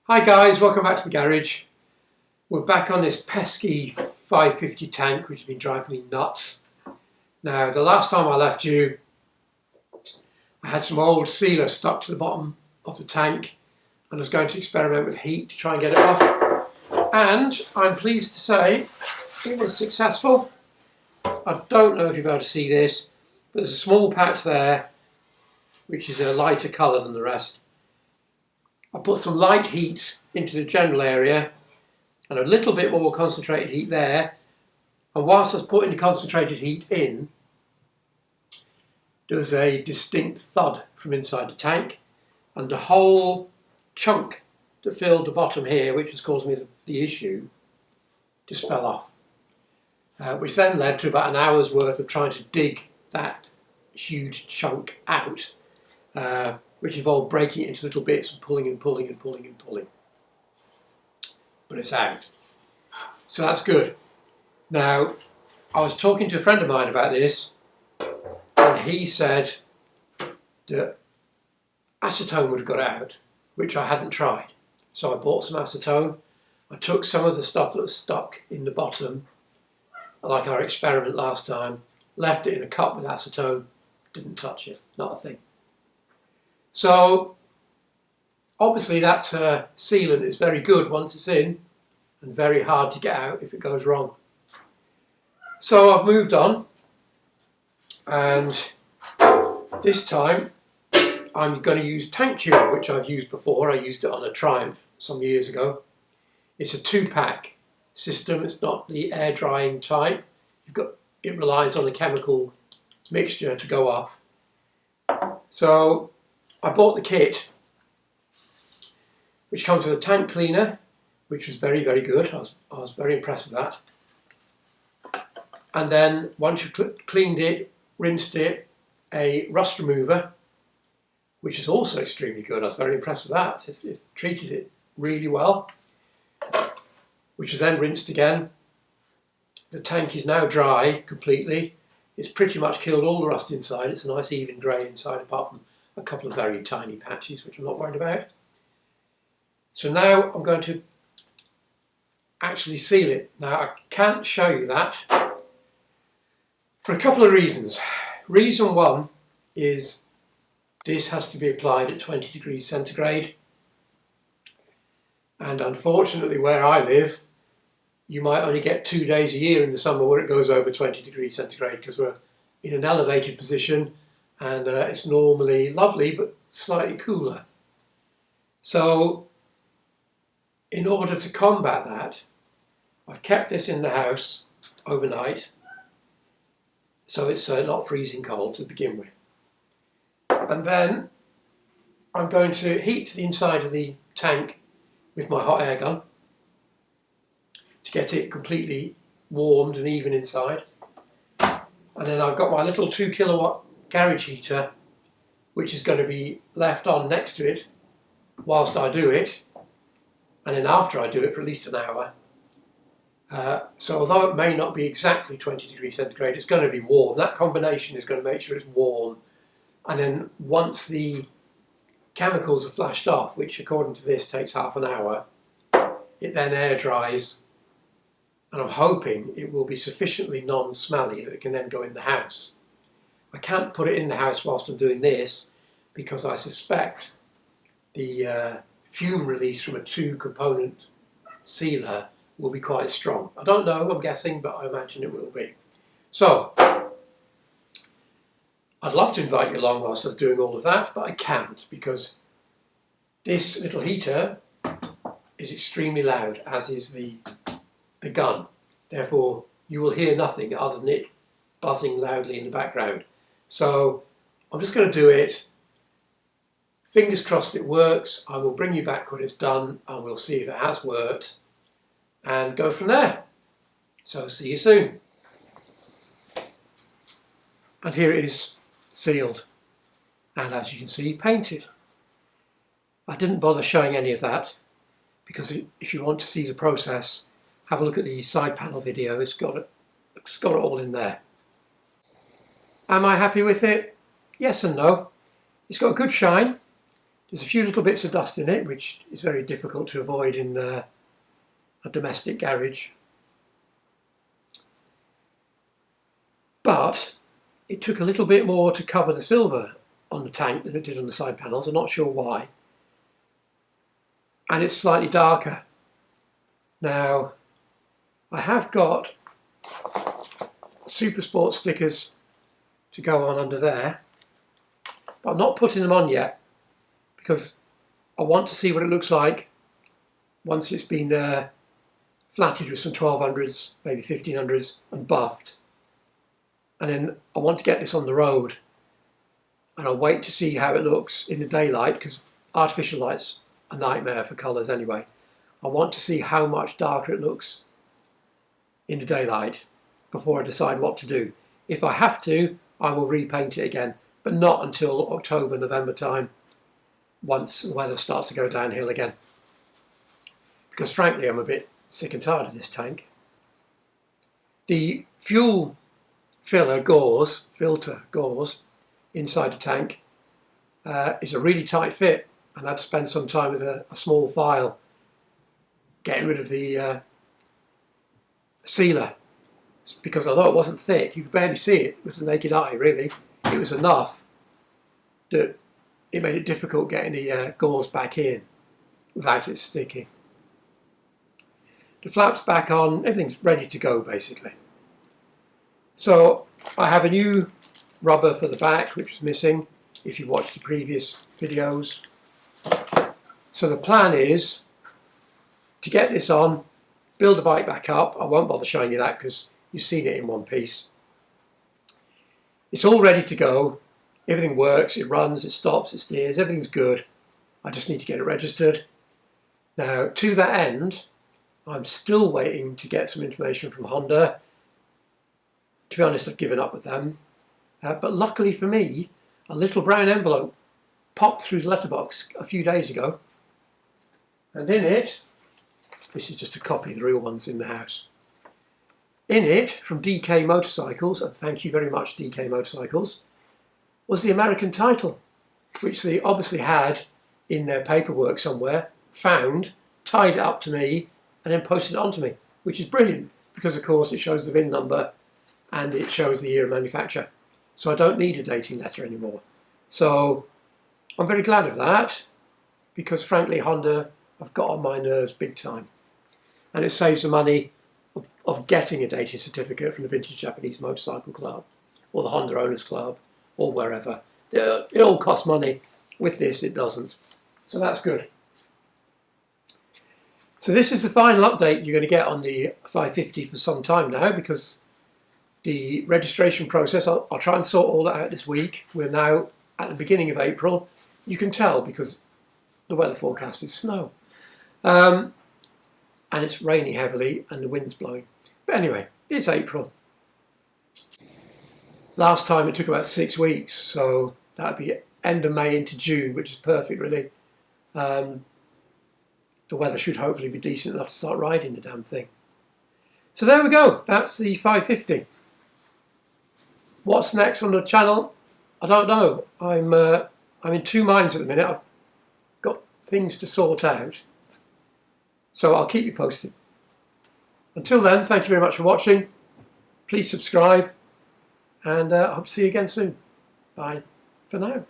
Hi guys, welcome back to the garage. We're back on this pesky 550 tank which has been driving me nuts. Now the last time I left you I had some old sealer stuck to the bottom of the tank and I was going to experiment with heat to try and get it off, and I'm pleased to say it was successful. I don't know if you'll be able to see this, but there's a small patch there which is a lighter colour than the rest. I put some light heat into the general area and a little bit more concentrated heat there, and whilst I was putting the concentrated heat in, there was a distinct thud from inside the tank and the whole chunk that filled the bottom here, which was causing me the issue, just fell off, which then led to about an hour's worth of trying to dig that huge chunk out, which involved breaking it into little bits and pulling and pulling and pulling and pulling. But it's out. So that's good. Now, I was talking to a friend of mine about this, and he said that acetone would have got out, which I hadn't tried. So I bought some acetone. I took some of the stuff that was stuck in the bottom, like our experiment last time, left it in a cup with acetone, didn't touch it, not a thing. So obviously that sealant is very good once it's in and very hard to get out if it goes wrong. So I've moved on, and this time I'm going to use tank cure, which I've used before. I used it on a Triumph some years ago. It's a 2-pack system. It's not the air drying type. It relies on a chemical mixture to go off. So I bought the kit, which comes with a tank cleaner, which was very, very good. I was very impressed with that. And then once you cleaned it, rinsed it, a rust remover, which is also extremely good. I was very impressed with that. It treated it really well, which was then rinsed again. The tank is now dry completely. It's pretty much killed all the rust inside. It's a nice even grey inside, apart from a couple of very tiny patches, which I'm not worried about. So now I'm going to actually seal it. Now I can't show you that for a couple of reasons. Reason one is this has to be applied at 20 degrees centigrade, and unfortunately where I live you might only get 2 days a year in the summer where it goes over 20 degrees centigrade, because we're in an elevated position and it's normally lovely but slightly cooler. So in order to combat that, I've kept this in the house overnight so it's not freezing cold to begin with. And then I'm going to heat the inside of the tank with my hot air gun to get it completely warmed and even inside. And then I've got my little 2 kilowatt garage heater, which is going to be left on next to it whilst I do it, and then after I do it for at least an hour. So although it may not be exactly 20 degrees centigrade, it's going to be warm. That combination is going to make sure it's warm. And then once the chemicals are flashed off, which according to this takes half an hour, it then air dries, and I'm hoping it will be sufficiently non-smelly that it can then go in the house. I can't put it in the house whilst I'm doing this because I suspect the fume release from a 2-component sealer will be quite strong. I don't know, I'm guessing, but I imagine it will be. So I'd love to invite you along whilst I was doing all of that, but I can't because this little heater is extremely loud, as is the gun. Therefore, you will hear nothing other than it buzzing loudly in the background. So I'm just going to do it. Fingers crossed it works. I will bring you back when it's done and we'll see if it has worked and go from there. So see you soon. And here it is, sealed, and as you can see, painted. I didn't bother showing any of that because if you want to see the process, have a look at the side panel video. It's got it all in there. Am I happy with it? Yes and no. It's got a good shine. There's a few little bits of dust in it, which is very difficult to avoid in a domestic garage. But it took a little bit more to cover the silver on the tank than it did on the side panels. I'm not sure why. And it's slightly darker. Now, I have got Super Sport stickers to go on under there, but I'm not putting them on yet because I want to see what it looks like once it's been flatted with some 1200s, maybe 1500s and buffed. And then I want to get this on the road, and I'll wait to see how it looks in the daylight, because artificial light's a nightmare for colours anyway. I want to see how much darker it looks in the daylight before I decide what to do. If I have to, I will repaint it again, but not until October, November time, once the weather starts to go downhill again. Because frankly, I'm a bit sick and tired of this tank. The fuel filter gauze inside the tank is a really tight fit, and I had to spend some time with a small file getting rid of the sealer, because although it wasn't thick, you could barely see it with the naked eye really. It was enough that it made it difficult getting the gauze back in without it sticking. The flap's back on, everything's ready to go basically. So I have a new rubber for the back, which was missing if you watched the previous videos. So the plan is to get this on, build the bike back up. I won't bother showing you that because you've seen it in one piece. It's all ready to go. Everything works, it runs, it stops, it steers, everything's good. I just need to get it registered. Now, to that end, I'm still waiting to get some information from Honda. To be honest, I've given up with them. But luckily for me, a little brown envelope popped through the letterbox a few days ago. And in it, this is just a copy of the real ones in the house. In it, from DK Motorcycles, and thank you very much DK Motorcycles, was the American title, which they obviously had in their paperwork somewhere, found, tied it up to me, and then posted it on to me, which is brilliant, because of course it shows the VIN number and it shows the year of manufacture. So I don't need a dating letter anymore. So I'm very glad of that, because frankly Honda have got on my nerves big time. And it saves the money of getting a dating certificate from the Vintage Japanese Motorcycle Club or the Honda Owners Club or wherever. It all costs money. With this it doesn't. So that's good. So this is the final update you're going to get on the 550 for some time now, because the registration process, I'll try and sort all that out this week. We're now at the beginning of April. You can tell because the weather forecast is snow. And it's raining heavily and the wind's blowing. But anyway, it's April. Last time it took about 6 weeks, so that'd be end of May into June, which is perfect really. The weather should hopefully be decent enough to start riding the damn thing. So there we go, that's the 550. What's next on the channel? I don't know. I'm in two minds at the minute. I've got things to sort out. So I'll keep you posted. Until then, thank you very much for watching. Please subscribe, and I hope to see you again soon. Bye for now.